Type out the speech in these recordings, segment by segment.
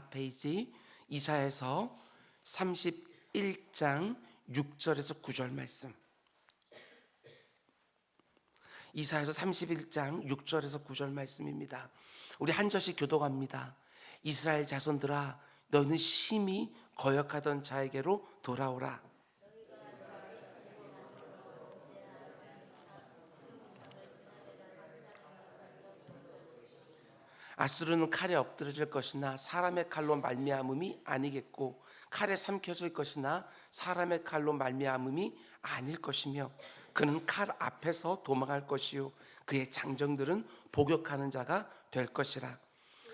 24페이지 이사야서 31장 6절에서 9절 말씀. 이사야서 31장 6절에서 9절 말씀입니다. 우리 한 절씩 교독합니다. 이스라엘 자손들아, 너희는 심히 거역하던 자에게로 돌아오라. 아수르는 칼에 엎드러질 것이나 사람의 칼로 말미암음이 아니겠고, 칼에 삼켜질 것이나 사람의 칼로 말미암음이 아닐 것이며, 그는 칼 앞에서 도망할 것이요 그의 장정들은 복역하는 자가 될 것이라.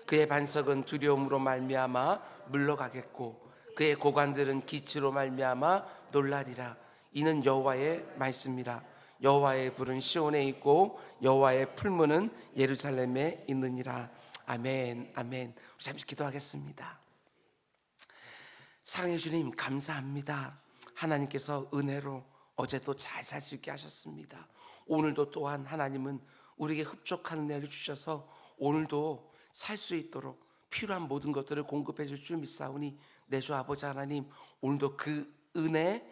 그의 반석은 두려움으로 말미암아 물러가겠고, 그의 고관들은 기치로 말미암아 놀라리라. 이는 여호와의 말씀이라. 여호와의 불은 시온에 있고 여호와의 풀무는 예루살렘에 있느니라. 아멘, 아멘. 잠시 기도하겠습니다. 사랑해 주님, 감사합니다. 하나님께서 은혜로 어제도 잘 살 수 있게 하셨습니다. 오늘도 또한 하나님은 우리에게 흡족한 은혜를 주셔서 오늘도 살 수 있도록 필요한 모든 것들을 공급해 줄 줄 믿사오니, 내 주 아버지 하나님, 오늘도 그 은혜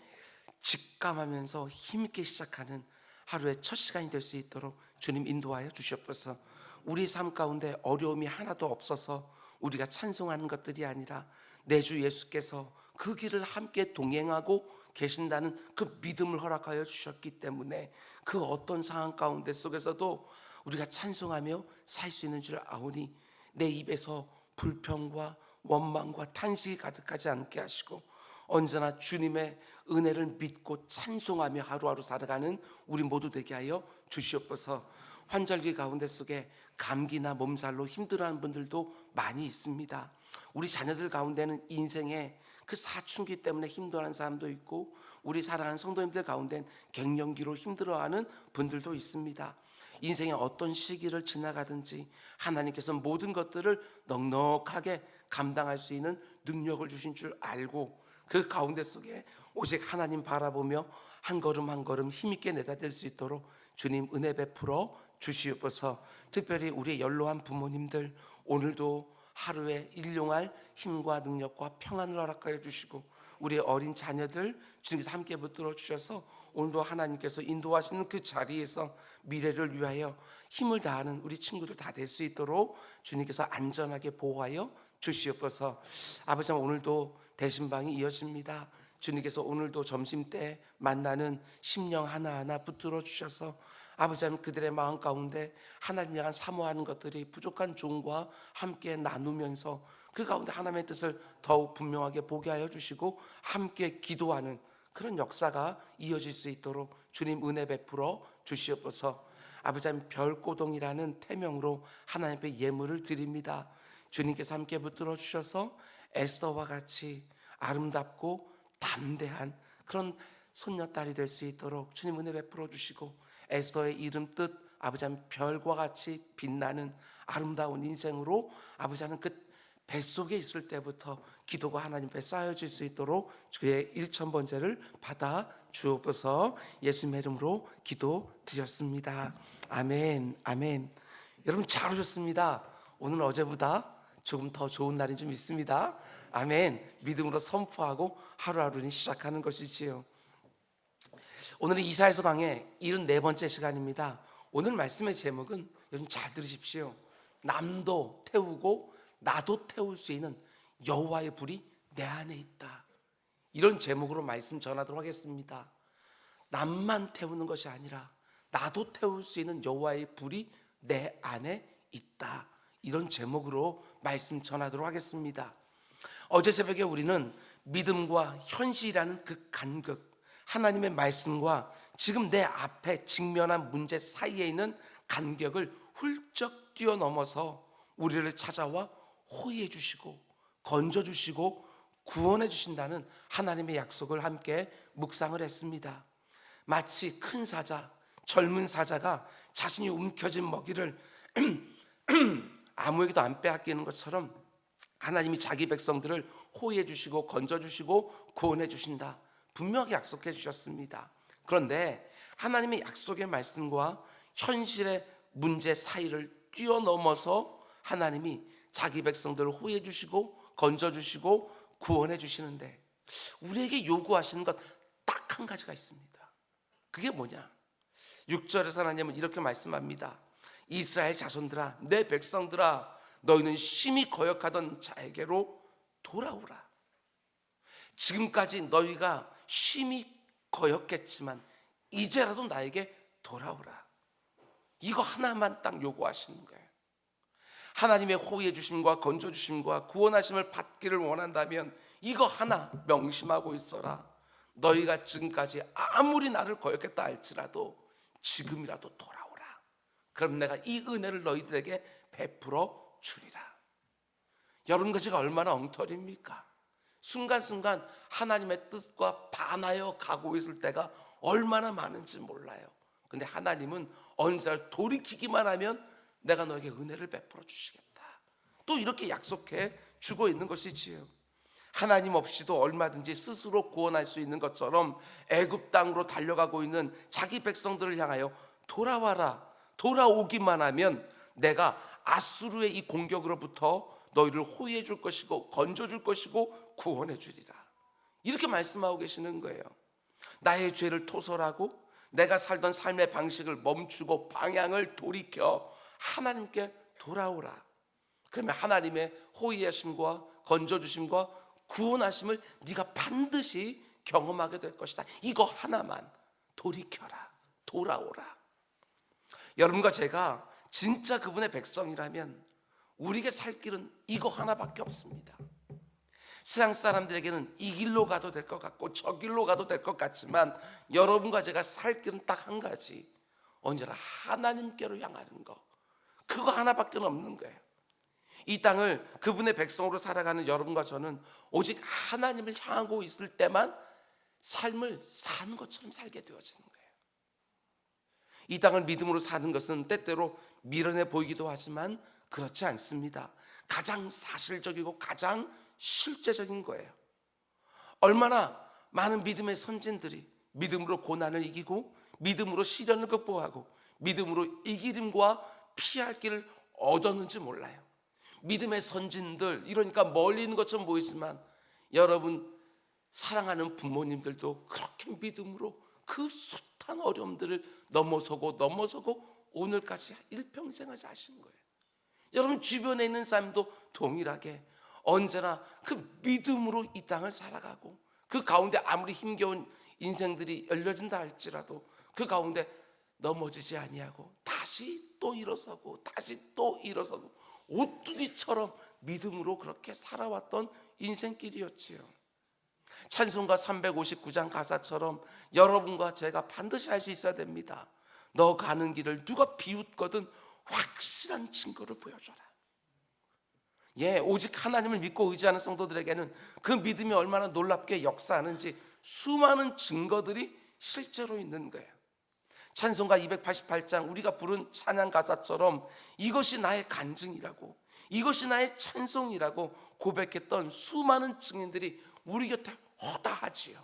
직감하면서 힘있게 시작하는 하루의 첫 시간이 될 수 있도록 주님 인도하여 주시옵소서. 우리 삶 가운데 어려움이 하나도 없어서 우리가 찬송하는 것들이 아니라 내 주 예수께서 그 길을 함께 동행하고 계신다는 그 믿음을 허락하여 주셨기 때문에 그 어떤 상황 가운데 속에서도 우리가 찬송하며 살 수 있는 줄 아오니, 내 입에서 불평과 원망과 탄식이 가득하지 않게 하시고 언제나 주님의 은혜를 믿고 찬송하며 하루하루 살아가는 우리 모두 되게 하여 주시옵소서. 환절기 가운데 속에 감기나 몸살로 힘들어하는 분들도 많이 있습니다. 우리 자녀들 가운데는 인생의 그 사춘기 때문에 힘들어하는 사람도 있고, 우리 사랑하는 성도님들 가운데는 갱년기로 힘들어하는 분들도 있습니다. 인생의 어떤 시기를 지나가든지 하나님께서 모든 것들을 넉넉하게 감당할 수 있는 능력을 주신 줄 알고, 그 가운데 속에 오직 하나님 바라보며 한 걸음 한 걸음 힘있게 내다들 수 있도록 주님 은혜 베풀어 주시옵소서. 특별히 우리의 연로한 부모님들, 오늘도 하루에 일용할 힘과 능력과 평안을 허락하여 주시고, 우리의 어린 자녀들 주님께서 함께 붙들어 주셔서 오늘도 하나님께서 인도하시는 그 자리에서 미래를 위하여 힘을 다하는 우리 친구들 다 될 수 있도록 주님께서 안전하게 보호하여 주시옵소서. 아버지, 오늘도 대신방이 이어집니다. 주님께서 오늘도 점심때 만나는 심령 하나하나 붙들어 주셔서 아버지 하나님, 그들의 마음 가운데 하나님 향한 사모하는 것들이 부족한 종과 함께 나누면서 그 가운데 하나님의 뜻을 더욱 분명하게 보게 하여 주시고 함께 기도하는 그런 역사가 이어질 수 있도록 주님 은혜 베풀어 주시옵소서. 아버지 하나님, 별고동이라는 태명으로 하나님 앞에 예물을 드립니다. 주님께서 함께 붙들어 주셔서 에스더와 같이 아름답고 담대한 그런 손녀딸이 될 수 있도록 주님 은혜 베풀어 주시고, 에스더의 이름 뜻 아버지 하나님, 별과 같이 빛나는 아름다운 인생으로 아버지 하나님 그 뱃속에 있을 때부터 기도가 하나님 앞에 쌓여질 수 있도록 주의 1,000번째를 받아 주옵소서. 예수님의 이름으로 기도드렸습니다. 아멘, 아멘. 여러분 잘 오셨습니다. 오늘 어제보다 조금 더 좋은 날이 좀 있습니다. 아멘. 믿음으로 선포하고 하루하루는 시작하는 것이지요. 오늘은 이사야서 강의 74번째 시간입니다. 오늘 말씀의 제목은, 여러분 잘 들으십시오. 남도 태우고 나도 태울 수 있는 여호와의 불이 내 안에 있다. 이런 제목으로 말씀 전하도록 하겠습니다. 남만 태우는 것이 아니라 나도 태울 수 있는 여호와의 불이 내 안에 있다. 이런 제목으로 말씀 전하도록 하겠습니다. 어제 새벽에 우리는 믿음과 현실이라는 그 간극, 하나님의 말씀과 지금 내 앞에 직면한 문제 사이에 있는 간격을 훌쩍 뛰어넘어서 우리를 찾아와 호의해 주시고 건져 주시고 구원해 주신다는 하나님의 약속을 함께 묵상을 했습니다. 마치 큰 사자, 젊은 사자가 자신이 움켜쥔 먹이를 아무에게도 안 빼앗기는 것처럼 하나님이 자기 백성들을 호의해 주시고 건져 주시고 구원해 주신다, 분명하게 약속해 주셨습니다. 그런데 하나님의 약속의 말씀과 현실의 문제 사이를 뛰어넘어서 하나님이 자기 백성들을 호의해 주시고 건져주시고 구원해 주시는데 우리에게 요구하시는 것 딱 한 가지가 있습니다. 그게 뭐냐? 6절에서 하나님은 이렇게 말씀합니다. 이스라엘 자손들아, 내 백성들아, 너희는 심히 거역하던 자에게로 돌아오라. 지금까지 너희가 심히 거역했지만 이제라도 나에게 돌아오라. 이거 하나만 딱 요구하시는 거예요. 하나님의 호의해 주심과 건져 주심과 구원하심을 받기를 원한다면 이거 하나 명심하고 있어라. 너희가 지금까지 아무리 나를 거역했다 할지라도 지금이라도 돌아오라. 그럼 내가 이 은혜를 너희들에게 베풀어 주리라. 여러분과 제가 얼마나 엉터리입니까? 순간순간 하나님의 뜻과 반하여 가고 있을 때가 얼마나 많은지 몰라요. 근데 하나님은 언제나 돌이키기만 하면 내가 너에게 은혜를 베풀어 주시겠다. 또 이렇게 약속해 주고 있는 것이지요. 하나님 없이도 얼마든지 스스로 구원할 수 있는 것처럼 애굽 땅으로 달려가고 있는 자기 백성들을 향하여 돌아와라. 돌아오기만 하면 내가 아수르의 이 공격으로부터 너희를 호위해 줄 것이고 건져 줄 것이고 구원해 주리라. 이렇게 말씀하고 계시는 거예요. 나의 죄를 토설하고 내가 살던 삶의 방식을 멈추고 방향을 돌이켜 하나님께 돌아오라. 그러면 하나님의 호위하심과 건져주심과 구원하심을 네가 반드시 경험하게 될 것이다. 이거 하나만 돌이켜라. 돌아오라. 여러분과 제가 진짜 그분의 백성이라면 우리에게 살 길은 이거 하나밖에 없습니다. 세상 사람들에게는 이 길로 가도 될 것 같고 저 길로 가도 될 것 같지만 여러분과 제가 살 길은 딱 한 가지, 언제나 하나님께로 향하는 거. 그거 하나밖에 없는 거예요. 이 땅을 그분의 백성으로 살아가는 여러분과 저는 오직 하나님을 향하고 있을 때만 삶을 사는 것처럼 살게 되어지는 거예요. 이 땅을 믿음으로 사는 것은 때때로 미련해 보이기도 하지만 그렇지 않습니다. 가장 사실적이고 가장 실제적인 거예요. 얼마나 많은 믿음의 선진들이 믿음으로 고난을 이기고 믿음으로 시련을 극복하고 믿음으로 이기림과 피할 길을 얻었는지 몰라요. 믿음의 선진들, 이러니까 멀리 있는 것처럼 보이지만 여러분 사랑하는 부모님들도 그렇게 믿음으로 그 숱한 어려움들을 넘어서고 오늘까지 일평생을 사신 거예요. 여러분 주변에 있는 사람도 동일하게 언제나 그 믿음으로 이 땅을 살아가고 그 가운데 아무리 힘겨운 인생들이 열려진다 할지라도 그 가운데 넘어지지 아니하고 다시 또 일어서고 다시 또 일어서고 오뚜기처럼 믿음으로 그렇게 살아왔던 인생길이었지요. 찬송가 359장 가사처럼 여러분과 제가 반드시 할 수 있어야 됩니다. 너 가는 길을 누가 비웃거든 확실한 증거를 보여줘라. 오직 하나님을 믿고 의지하는 성도들에게는 그 믿음이 얼마나 놀랍게 역사하는지 수많은 증거들이 실제로 있는 거예요. 찬송가 288장 우리가 부른 찬양 가사처럼 이것이 나의 간증이라고, 이것이 나의 찬송이라고 고백했던 수많은 증인들이 우리 곁에 허다하지요.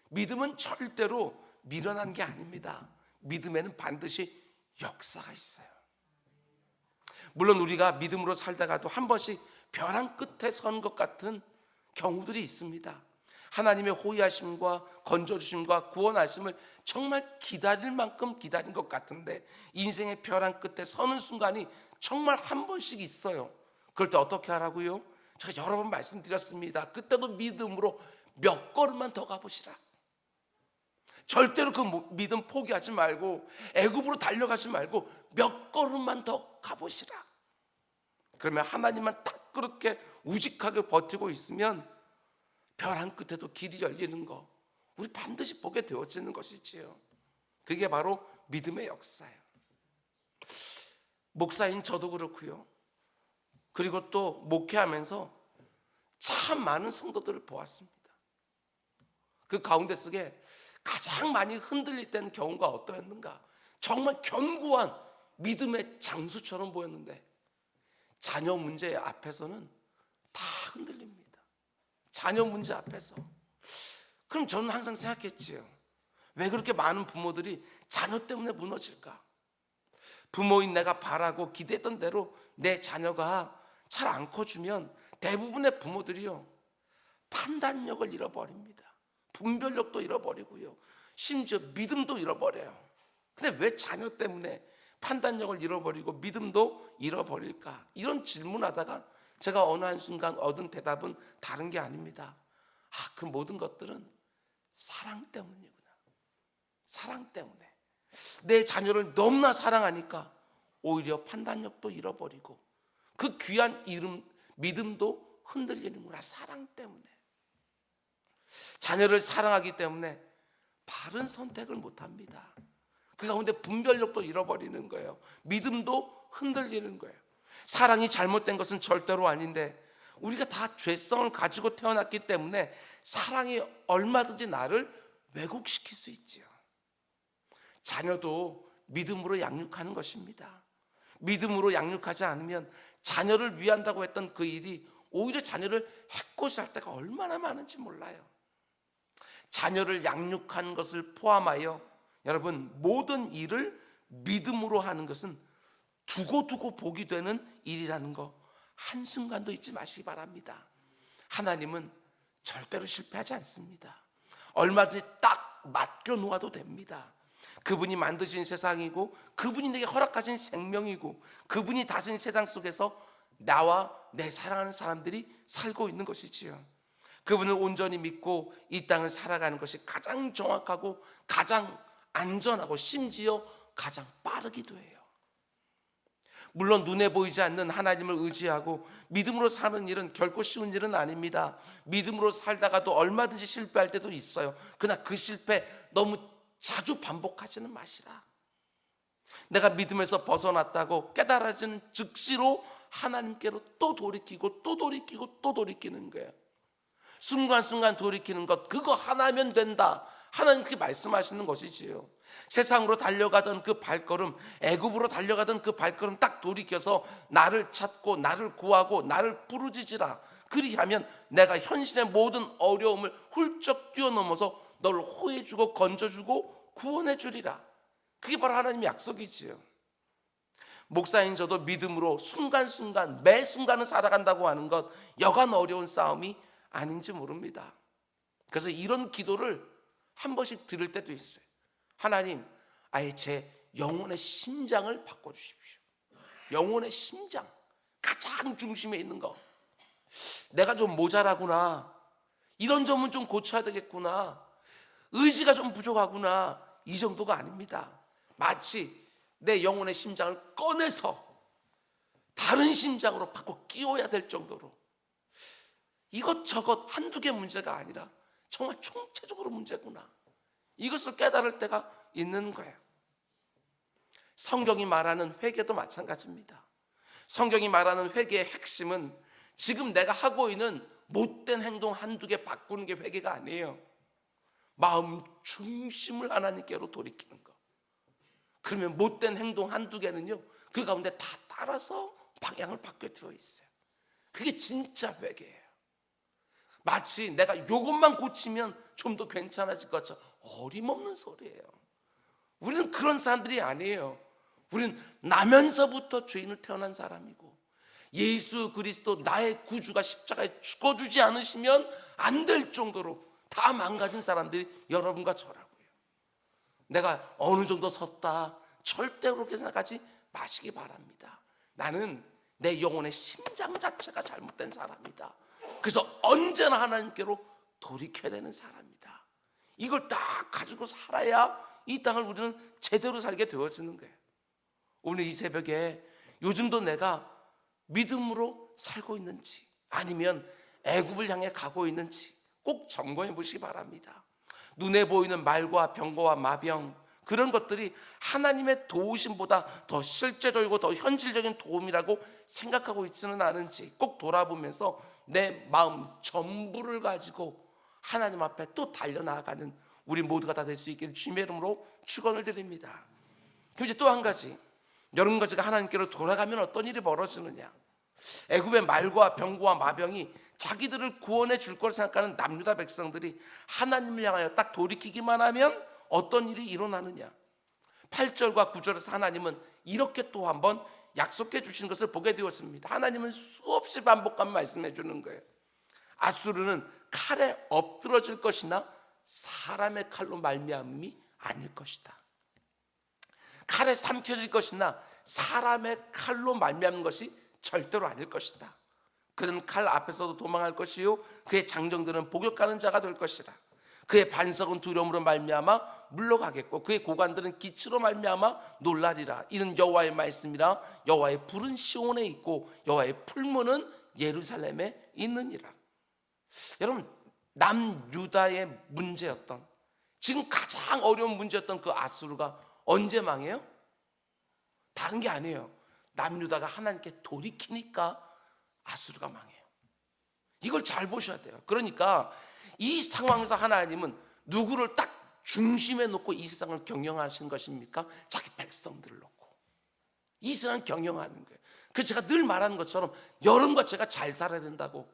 믿음은 절대로 미련한 게 아닙니다. 믿음에는 반드시 역사가 있어요. 물론 우리가 믿음으로 살다가도 한 번씩 벼랑 끝에 선 것 같은 경우들이 있습니다. 하나님의 호의하심과 건져주심과 구원하심을 정말 기다릴 만큼 기다린 것 같은데 인생의 벼랑 끝에 서는 순간이 정말 한 번씩 있어요. 그럴 때 어떻게 하라고요? 제가 여러 번 말씀드렸습니다. 그때도 믿음으로 몇 걸음만 더 가보시라. 절대로 그 믿음 포기하지 말고 애굽으로 달려가지 말고 몇 걸음만 더 가보시라. 그러면 하나님만 딱 그렇게 우직하게 버티고 있으면 벼랑 끝에도 길이 열리는 거 우리 반드시 보게 되어지는 것이지요. 그게 바로 믿음의 역사예요. 목사인 저도 그렇고요. 그리고 또 목회하면서 참 많은 성도들을 보았습니다. 그 가운데 속에 가장 많이 흔들릴 때는 경우가 어떠했는가? 정말 견고한 믿음의 장수처럼 보였는데 자녀 문제 앞에서는 다 흔들립니다. 자녀 문제 앞에서. 그럼 저는 항상 생각했지요. 왜 그렇게 많은 부모들이 자녀 때문에 무너질까? 부모인 내가 바라고 기대했던 대로 내 자녀가 잘 안 커주면 대부분의 부모들이요, 판단력을 잃어버립니다. 분별력도 잃어버리고요, 심지어 믿음도 잃어버려요. 근데 왜 자녀 때문에 판단력을 잃어버리고 믿음도 잃어버릴까? 이런 질문하다가 제가 어느 한순간 얻은 대답은 다른 게 아닙니다. 그 모든 것들은 사랑 때문이구나. 사랑 때문에. 내 자녀를 너무나 사랑하니까 오히려 판단력도 잃어버리고 그 귀한 믿음도 흔들리는구나. 사랑 때문에. 자녀를 사랑하기 때문에 바른 선택을 못합니다. 그 가운데 분별력도 잃어버리는 거예요. 믿음도 흔들리는 거예요. 사랑이 잘못된 것은 절대로 아닌데 우리가 다 죄성을 가지고 태어났기 때문에 사랑이 얼마든지 나를 왜곡시킬 수 있지요. 자녀도 믿음으로 양육하는 것입니다. 믿음으로 양육하지 않으면 자녀를 위한다고 했던 그 일이 오히려 자녀를 해코지할 때가 얼마나 많은지 몰라요. 자녀를 양육하는 것을 포함하여 여러분, 모든 일을 믿음으로 하는 것은 두고두고 복이 되는 일이라는 거 한순간도 잊지 마시기 바랍니다. 하나님은 절대로 실패하지 않습니다. 얼마든지 딱 맡겨 놓아도 됩니다. 그분이 만드신 세상이고 그분이 내게 허락하신 생명이고 그분이 다스린 세상 속에서 나와 내 사랑하는 사람들이 살고 있는 것이지요. 그분을 온전히 믿고 이 땅을 살아가는 것이 가장 정확하고 가장 안전하고 심지어 가장 빠르기도 해요. 물론 눈에 보이지 않는 하나님을 의지하고 믿음으로 사는 일은 결코 쉬운 일은 아닙니다. 믿음으로 살다가도 얼마든지 실패할 때도 있어요. 그러나 그 실패 너무 자주 반복하지는 마시라. 내가 믿음에서 벗어났다고 깨달아지는 즉시로 하나님께로 또 돌이키고 또 돌이키고 또 돌이키는 거예요. 순간순간 돌이키는 것, 그거 하나면 된다. 하나님 그렇게 말씀하시는 것이지요. 세상으로 달려가던 그 발걸음, 애굽으로 달려가던 그 발걸음 딱 돌이켜서 나를 찾고 나를 구하고 나를 부르짖으라. 그리하면 내가 현실의 모든 어려움을 훌쩍 뛰어넘어서 너를 호해주고 건져주고 구원해주리라. 그게 바로 하나님의 약속이지요. 목사인 저도 믿음으로 순간순간 매 순간을 살아간다고 하는 것 여간 어려운 싸움이 아닌지 모릅니다. 그래서 이런 기도를 한 번씩 들을 때도 있어요. 하나님, 아예 제 영혼의 심장을 바꿔주십시오. 영혼의 심장, 가장 중심에 있는 거. 내가 좀 모자라구나, 이런 점은 좀 고쳐야 되겠구나, 의지가 좀 부족하구나, 이 정도가 아닙니다. 마치 내 영혼의 심장을 꺼내서 다른 심장으로 바꿔 끼워야 될 정도로 이것저것 한두 개 문제가 아니라 정말 총체적으로 문제구나, 이것을 깨달을 때가 있는 거예요. 성경이 말하는 회개도 마찬가지입니다. 성경이 말하는 회개의 핵심은 지금 내가 하고 있는 못된 행동 한두 개 바꾸는 게 회개가 아니에요. 마음 중심을 하나님께로 돌이키는 거. 그러면 못된 행동 한두 개는요, 그 가운데 다 따라서 방향을 바뀌어 들어 있어요. 그게 진짜 회개예요. 마치 내가 이것만 고치면 좀 더 괜찮아질 것처럼 어림없는 소리예요. 우리는 그런 사람들이 아니에요. 우리는 나면서부터 죄인을 태어난 사람이고 예수 그리스도 나의 구주가 십자가에 죽어주지 않으시면 안 될 정도로 다 망가진 사람들이 여러분과 저라고요. 내가 어느 정도 섰다, 절대 그렇게 생각하지 마시기 바랍니다. 나는 내 영혼의 심장 자체가 잘못된 사람이다. 그래서 언제나 하나님께로 돌이켜야 되는 사람이다. 이걸 딱 가지고 살아야 이 땅을 우리는 제대로 살게 되어지는 거예요. 오늘 이 새벽에 요즘도 내가 믿음으로 살고 있는지 아니면 애굽을 향해 가고 있는지 꼭 점검해 보시기 바랍니다. 눈에 보이는 말과 병거와 마병, 그런 것들이 하나님의 도우심보다 더 실제적이고 더 현실적인 도움이라고 생각하고 있지는 않은지 꼭 돌아보면서 내 마음 전부를 가지고 하나님 앞에 또 달려나가는 우리 모두가 다 될 수 있기를 주님의 이름으로 축원을 드립니다. 그럼 이제 또 한 가지, 여러분과 제가 하나님께로 돌아가면 어떤 일이 벌어지느냐. 애굽의 말과 병거와 마병이 자기들을 구원해 줄 걸 생각하는 남유다 백성들이 하나님을 향하여 딱 돌이키기만 하면 어떤 일이 일어나느냐. 8절과 9절에서 하나님은 이렇게 또 한번 약속해 주신 것을 보게 되었습니다. 하나님은 수없이 반복하며 말씀해 주는 거예요. 아수르는 칼에 엎드러질 것이나 사람의 칼로 말미암음이 아닐 것이다. 칼에 삼켜질 것이나 사람의 칼로 말미암는 것이 절대로 아닐 것이다. 그는 칼 앞에서도 도망할 것이요 그의 장정들은 복역하는 자가 될 것이라. 그의 반석은 두려움으로 말미암아 물러가겠고 그의 고관들은 기치로 말미암아 놀라리라. 이는 여호와의 말씀이라. 여호와의 불은 시온에 있고 여호와의 풀무는 예루살렘에 있느니라. 여러분, 남유다의 문제였던, 지금 가장 어려운 문제였던 그 아수르가 언제 망해요? 다른 게 아니에요. 남유다가 하나님께 돌이키니까 아수르가 망해요. 이걸 잘 보셔야 돼요. 그러니까 이 상황에서 하나님은 누구를 딱 중심에 놓고 이 세상을 경영하시는 것입니까? 자기 백성들을 놓고 이 세상을 경영하는 거예요. 그래서 제가 늘 말하는 것처럼 여러분과 제가 잘 살아야 된다고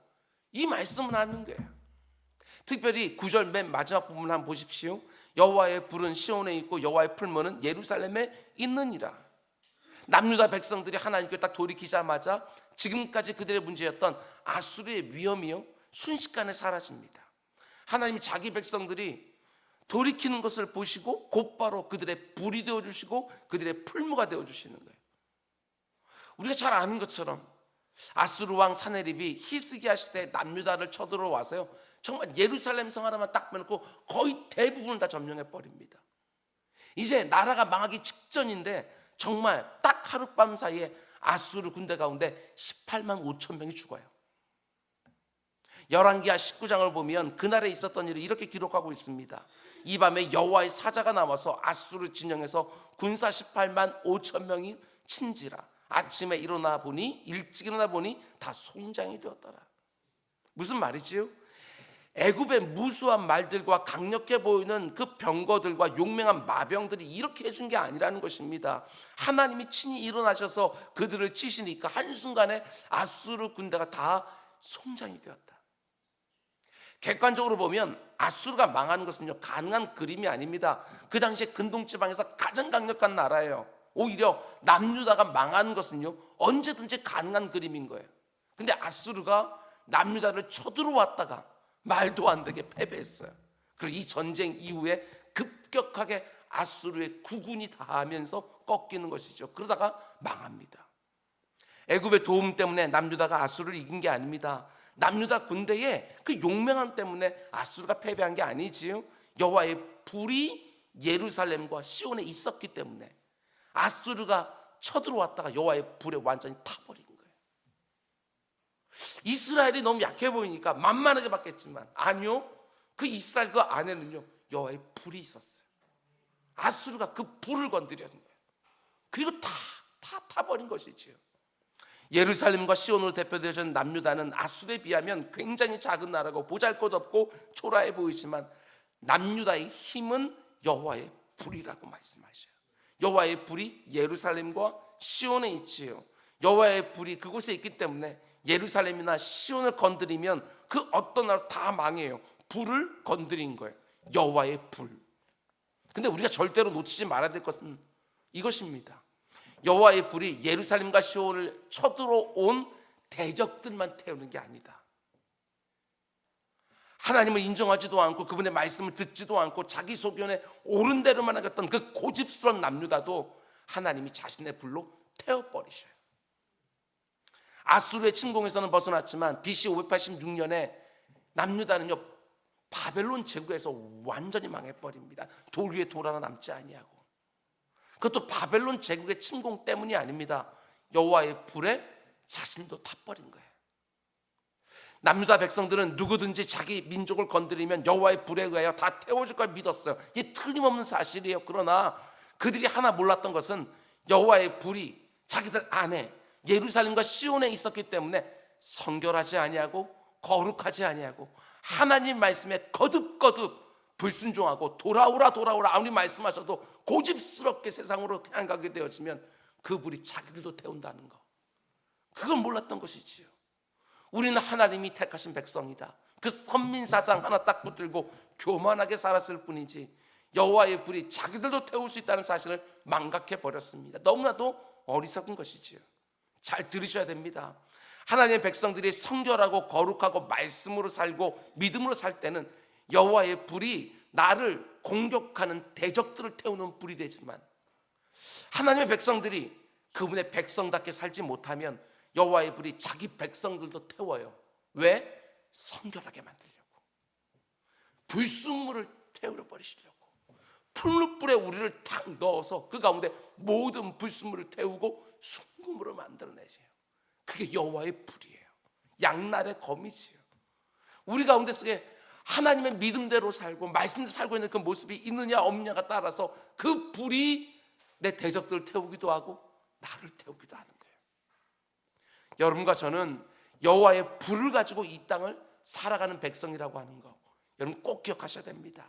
이 말씀을 하는 거예요. 특별히 9절 맨 마지막 부분 한번 보십시오. 여호와의 불은 시온에 있고 여호와의 풀무는 예루살렘에 있느니라. 남유다 백성들이 하나님께 딱 돌이키자마자 지금까지 그들의 문제였던 아수르의 위험이요 순식간에 사라집니다. 하나님이 자기 백성들이 돌이키는 것을 보시고 곧바로 그들의 불이 되어주시고 그들의 풀무가 되어주시는 거예요. 우리가 잘 아는 것처럼 아수르 왕 사네립이 히스기야 시대에 남유다를 쳐들어와서요 정말 예루살렘 성 하나만 딱 빼놓고 거의 대부분을 다 점령해 버립니다. 이제 나라가 망하기 직전인데 정말 딱 하룻밤 사이에 아수르 군대 가운데 18만 5천 명이 죽어요. 열왕기하 19장을 보면 그날에 있었던 일을 이렇게 기록하고 있습니다. 이 밤에 여호와의 사자가 나와서 아수르 진영에서 군사 18만 5천 명이 친지라. 아침에 일찍 일어나 보니 다 송장이 되었더라. 무슨 말이지요? 애굽의 무수한 말들과 강력해 보이는 그 병거들과 용맹한 마병들이 이렇게 해준 게 아니라는 것입니다. 하나님이 친히 일어나셔서 그들을 치시니까 한순간에 아수르 군대가 다 송장이 되었다. 객관적으로 보면 아수르가 망하는 것은요 가능한 그림이 아닙니다. 그 당시에 근동지방에서 가장 강력한 나라예요. 오히려 남유다가 망하는 것은요 언제든지 가능한 그림인 거예요. 근데 아수르가 남유다를 쳐들어왔다가 말도 안 되게 패배했어요. 그리고 이 전쟁 이후에 급격하게 아수르의 구군이 다하면서 꺾이는 것이죠. 그러다가 망합니다. 애굽의 도움 때문에 남유다가 아수르를 이긴 게 아닙니다. 남유다 군대의 그 용맹함 때문에 아수르가 패배한 게 아니지요. 여호와의 불이 예루살렘과 시온에 있었기 때문에 아수르가 쳐들어왔다가 여호와의 불에 완전히 타버린 거예요. 이스라엘이 너무 약해 보이니까 만만하게 받겠지만 아니요, 그 이스라엘 그 안에는요 여호와의 불이 있었어요. 아수르가 그 불을 건드렸는 거예요. 그리고 다 타버린 것이지요. 예루살렘과 시온으로 대표되어진 남유다는 아수르에 비하면 굉장히 작은 나라고 보잘것없고 초라해 보이지만 남유다의 힘은 여호와의 불이라고 말씀하셔요. 여호와의 불이 예루살렘과 시온에 있지요. 여호와의 불이 그곳에 있기 때문에 예루살렘이나 시온을 건드리면 그 어떤 나라 다 망해요. 불을 건드린 거예요. 여호와의 불. 근데 우리가 절대로 놓치지 말아야 될 것은 이것입니다. 여호와의 불이 예루살렘과 시온을 쳐들어온 대적들만 태우는 게 아니다. 하나님을 인정하지도 않고 그분의 말씀을 듣지도 않고 자기 소견에 옳은 대로만 하겠던 그 고집스러운 남유다도 하나님이 자신의 불로 태워버리셔요. 아수르의 침공에서는 벗어났지만 BC 586년에 남유다는요 바벨론 제국에서 완전히 망해버립니다. 돌 위에 돌 하나 남지 아니하고. 그것도 바벨론 제국의 침공 때문이 아닙니다. 여호와의 불에 자신도 타버린 거예요. 남유다 백성들은 누구든지 자기 민족을 건드리면 여호와의 불에 의하여 다 태워질 걸 믿었어요. 이게 틀림없는 사실이에요. 그러나 그들이 하나 몰랐던 것은 여호와의 불이 자기들 안에 예루살렘과 시온에 있었기 때문에 성결하지 아니하고 거룩하지 아니하고 하나님 말씀에 거듭거듭 불순종하고 돌아오라 아무리 말씀하셔도 고집스럽게 세상으로 향하게 되어지면 그 불이 자기들도 태운다는 거, 그걸 몰랐던 것이지요. 우리는 하나님이 택하신 백성이다. 그 선민사상 하나 딱 붙들고 교만하게 살았을 뿐이지 여호와의 불이 자기들도 태울 수 있다는 사실을 망각해 버렸습니다. 너무나도 어리석은 것이지요. 잘 들으셔야 됩니다. 하나님의 백성들이 성결하고 거룩하고 말씀으로 살고 믿음으로 살 때는 여호와의 불이 나를 공격하는 대적들을 태우는 불이 되지만, 하나님의 백성들이 그분의 백성답게 살지 못하면 여호와의 불이 자기 백성들도 태워요. 왜? 성결하게 만들려고, 불순물을 태우려 버리시려고. 풀무불에 우리를 탁 넣어서 그 가운데 모든 불순물을 태우고 순금으로 만들어내세요. 그게 여호와의 불이에요. 양날의 검이지요. 우리 가운데 속에 하나님의 믿음대로 살고 말씀대로 살고 있는 그 모습이 있느냐 없느냐가 따라서 그 불이 내 대적들을 태우기도 하고 나를 태우기도 하는 거예요. 여러분과 저는 여호와의 불을 가지고 이 땅을 살아가는 백성이라고 하는 거, 여러분 꼭 기억하셔야 됩니다.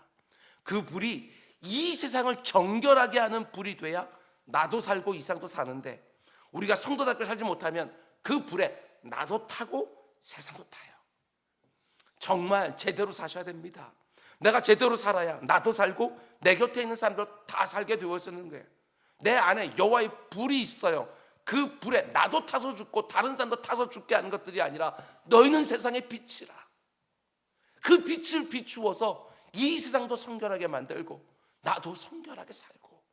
그 불이 이 세상을 정결하게 하는 불이 돼야 나도 살고 이상도 사는데, 우리가 성도답게 살지 못하면 그 불에 나도 타고 세상도 타요. 정말 제대로 사셔야 됩니다. 내가 제대로 살아야 나도 살고 내 곁에 있는 사람도 다 살게 되어지는 거예요. 내 안에 여호와의 불이 있어요. 그 불에 나도 타서 죽고 다른 사람도 타서 죽게 하는 것들이 아니라 너희는 세상의 빛이라. 그 빛을 비추어서 이 세상도 성결하게 만들고 나도 성결하게 살고,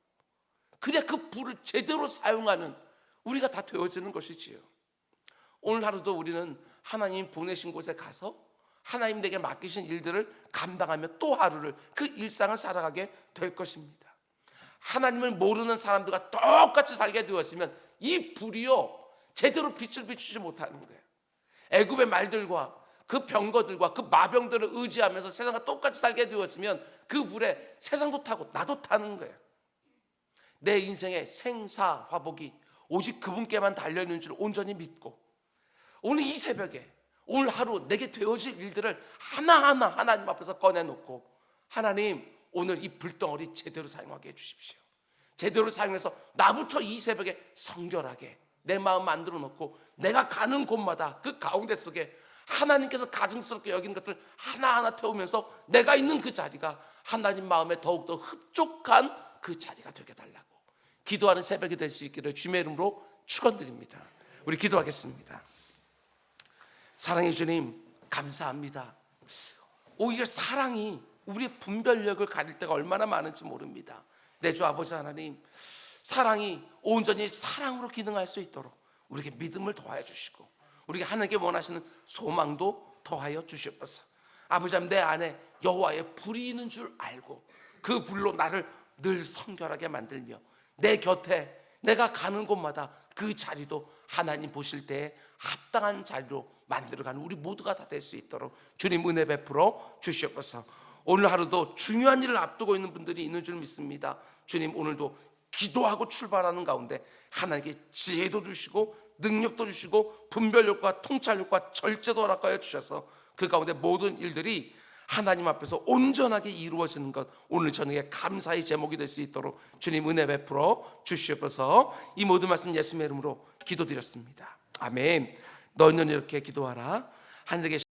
그래야 그 불을 제대로 사용하는 우리가 다 되어지는 것이지요. 오늘 하루도 우리는 하나님 보내신 곳에 가서 하나님 내게 맡기신 일들을 감당하며 또 하루를, 그 일상을 살아가게 될 것입니다. 하나님을 모르는 사람들과 똑같이 살게 되었으면 이 불이요 제대로 빛을 비추지 못하는 거예요. 애굽의 말들과 그 병거들과 그 마병들을 의지하면서 세상과 똑같이 살게 되었으면 그 불에 세상도 타고 나도 타는 거예요. 내 인생의 생사화복이 오직 그분께만 달려있는 줄 온전히 믿고, 오늘 이 새벽에 오늘 하루 내게 되어질 일들을 하나하나 하나님 앞에서 꺼내놓고, 하나님 오늘 이 불덩어리 제대로 사용하게 해주십시오. 제대로 사용해서 나부터 이 새벽에 성결하게 내 마음 만들어 놓고 내가 가는 곳마다 그 가운데 속에 하나님께서 가증스럽게 여기는 것들 하나하나 태우면서 내가 있는 그 자리가 하나님 마음에 더욱더 흡족한 그 자리가 되게 달라고 기도하는 새벽이 될 수 있기를 주님의 이름으로 축원드립니다. 우리 기도하겠습니다. 사랑의 주님, 감사합니다. 오히려 사랑이 우리의 분별력을 가릴 때가 얼마나 많은지 모릅니다. 내 주 아버지 하나님, 사랑이 온전히 사랑으로 기능할 수 있도록 우리에게 믿음을 더하여 주시고, 우리가 하나님께 원하시는 소망도 더하여 주시옵소서. 아버지 하나님, 내 안에 여호와의 불이 있는 줄 알고 그 불로 나를 늘 성결하게 만들며 내 곁에 내가 가는 곳마다 그 자리도 하나님 보실 때에 합당한 자리로 만들어가는 우리 모두가 다 될 수 있도록 주님 은혜 베풀어 주시옵소서. 오늘 하루도 중요한 일을 앞두고 있는 분들이 있는 줄 믿습니다. 주님, 오늘도 기도하고 출발하는 가운데 하나님께 지혜도 주시고 능력도 주시고 분별력과 통찰력과 절제도 허락하여 주셔서 그 가운데 모든 일들이 하나님 앞에서 온전하게 이루어지는 것, 오늘 저녁에 감사의 제목이 될 수 있도록 주님 은혜 베풀어 주시옵소서. 이 모든 말씀 예수님의 이름으로 기도드렸습니다. 아멘. 너희는 이렇게 기도하라. 하늘에 계신